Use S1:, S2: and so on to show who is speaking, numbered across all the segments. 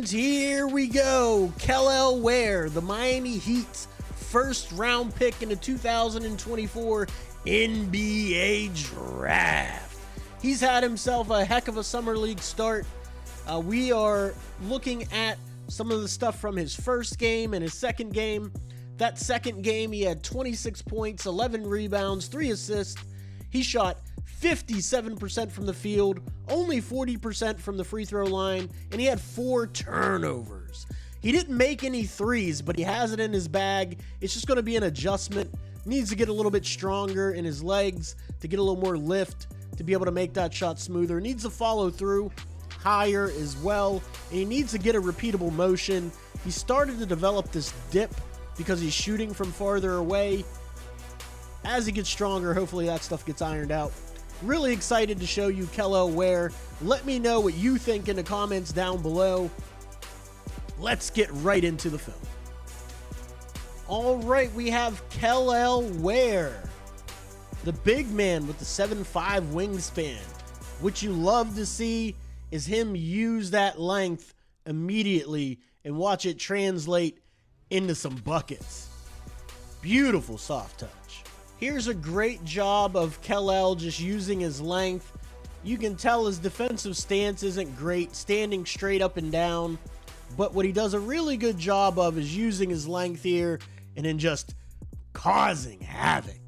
S1: And here we go. Kel'el Ware, the Miami Heat's first round pick in the 2024 NBA Draft. He's had himself a heck of a summer league start. We are looking at some of the stuff from his first game and his second game. That second game, he had 26 points, 11 rebounds, 3 assists. He shot 57% from the field, only 40% from the free throw line, and he had 4 turnovers. He didn't make any threes, but he has it in his bag. It's just going to be an adjustment. Needs to get a little bit stronger in his legs to get a little more lift to be able to make that shot smoother. Needs to follow through higher as well, and he needs to get a repeatable motion. He started to develop this dip because he's shooting from farther away. As he gets stronger, hopefully that stuff gets ironed out. Really excited to show you Kel'el Ware. Let me know what you think in the comments down below. Let's get right into the film. All right, we have Kel'el Ware, the big man with the 7'5" wingspan. What you love to see is him use that length immediately and watch it translate into some buckets. Beautiful soft touch. Here's a great job of Kel'el just using his length. You can tell his defensive stance isn't great, standing straight up and down. But what he does a really good job of is using his length here and then just causing havoc.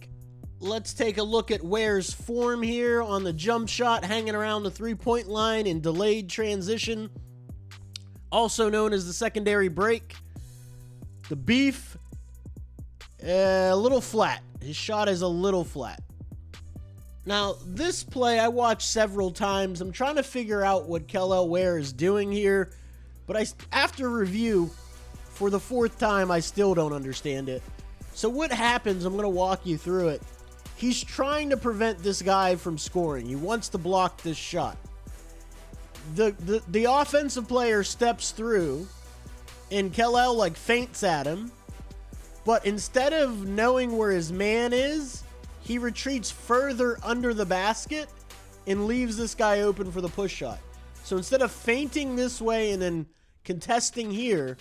S1: Let's take a look at Ware's form here on the jump shot, hanging around the three-point line in delayed transition, also known as the secondary break. The beef, a little flat. His shot is a little flat. Now, this play I watched several times. I'm trying to figure out what Kel'el Ware is doing here, but after review, for the 4th time, I still don't understand it. So what happens, I'm going to walk you through it. He's trying to prevent this guy from scoring. He wants to block this shot. The offensive player steps through, and Kel'el feints at him. But instead of knowing where his man is, he retreats further under the basket and leaves this guy open for the push shot. So instead of feinting this way and then contesting here,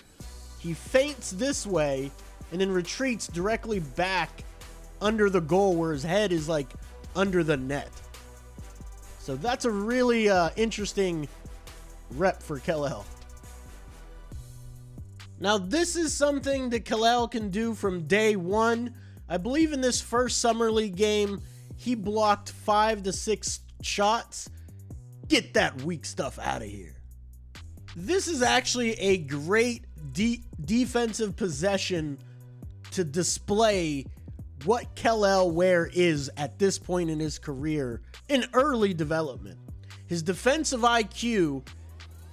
S1: he feints this way and then retreats directly back under the goal where his head is under the net. So that's a really interesting rep for Kel'el. Now, this is something that Kel'el can do from day one. I believe in this first Summer League game, he blocked 5 to 6 shots. Get that weak stuff out of here. This is actually a great defensive possession to display what Kel'el Ware is at this point in his career in early development. His defensive IQ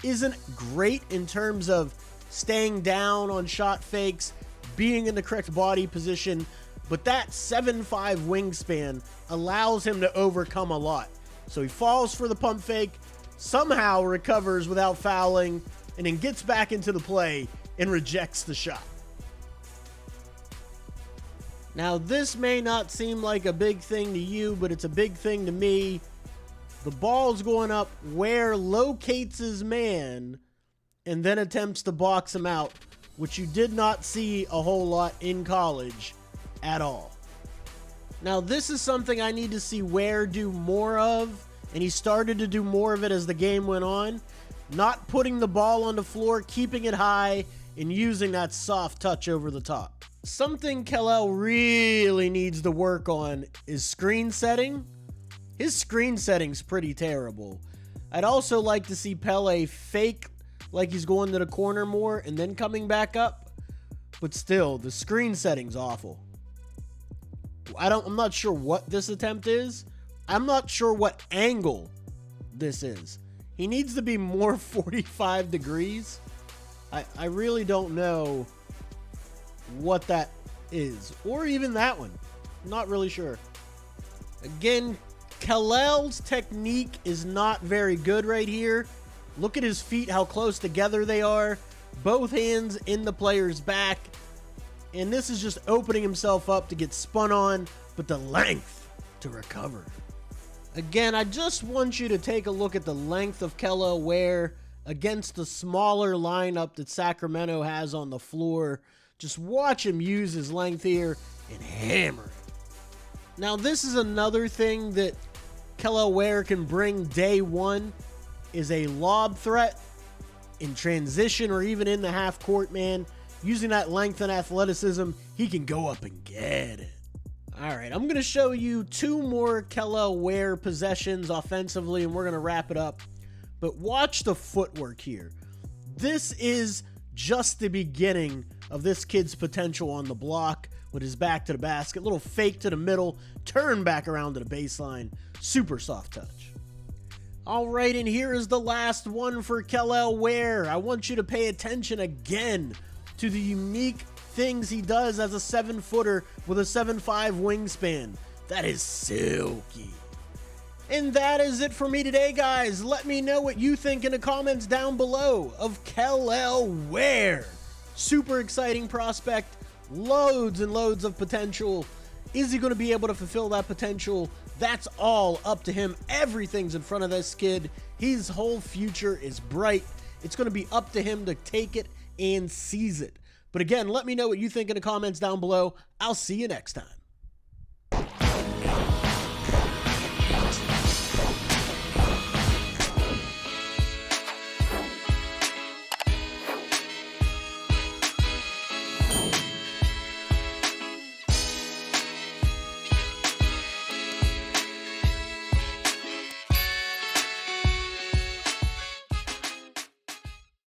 S1: isn't great in terms of staying down on shot fakes, being in the correct body position, but that 7'5" wingspan allows him to overcome a lot. So he falls for the pump fake, somehow recovers without fouling, and then gets back into the play and rejects the shot. Now, this may not seem like a big thing to you, but it's a big thing to me. The ball's going up, Ware locates his man and then attempts to box him out, which you did not see a whole lot in college at all. Now, this is something I need to see Ware do more of, and he started to do more of it as the game went on. Not putting the ball on the floor, keeping it high, and using that soft touch over the top. Something Kel'el really needs to work on is screen setting. His screen setting's pretty terrible. I'd also like to see Pele fake like he's going to the corner more and then coming back up. But still, the screen setting's awful. I'm not sure what this attempt is. I'm not sure what angle this is. He needs to be more 45 degrees. I really don't know what that is. Or even that one. I'm not really sure. Again, Kel'el's technique is not very good right here. Look at his feet, how close together they are. Both hands in the player's back. And this is just opening himself up to get spun on, but the length to recover. Again, I just want you to take a look at the length of Kel'el Ware. against the smaller lineup that Sacramento has on the floor. Just watch him use his length here and hammer it. Now, this is another thing that Kel'el Ware can bring day one, is a lob threat in transition or even in the half court, man. Using that length and athleticism, he can go up and get it. All right, I'm going to show you two more Kel'el Ware possessions offensively, and we're going to wrap it up. But watch the footwork here. This is just the beginning of this kid's potential on the block with his back to the basket. Little fake to the middle, turn back around to the baseline. Super soft touch. All right, and here is the last one for Kel'el Ware. I want you to pay attention again to the unique things he does as a 7-footer with a 7'5" wingspan. That is silky. And that is it for me today, guys. Let me know what you think in the comments down below of Kel'el Ware. Super exciting prospect, loads and loads of potential. Is he going to be able to fulfill that potential? That's all up to him. Everything's in front of this kid. His whole future is bright. It's going to be up to him to take it and seize it. But again, let me know what you think in the comments down below. I'll see you next time.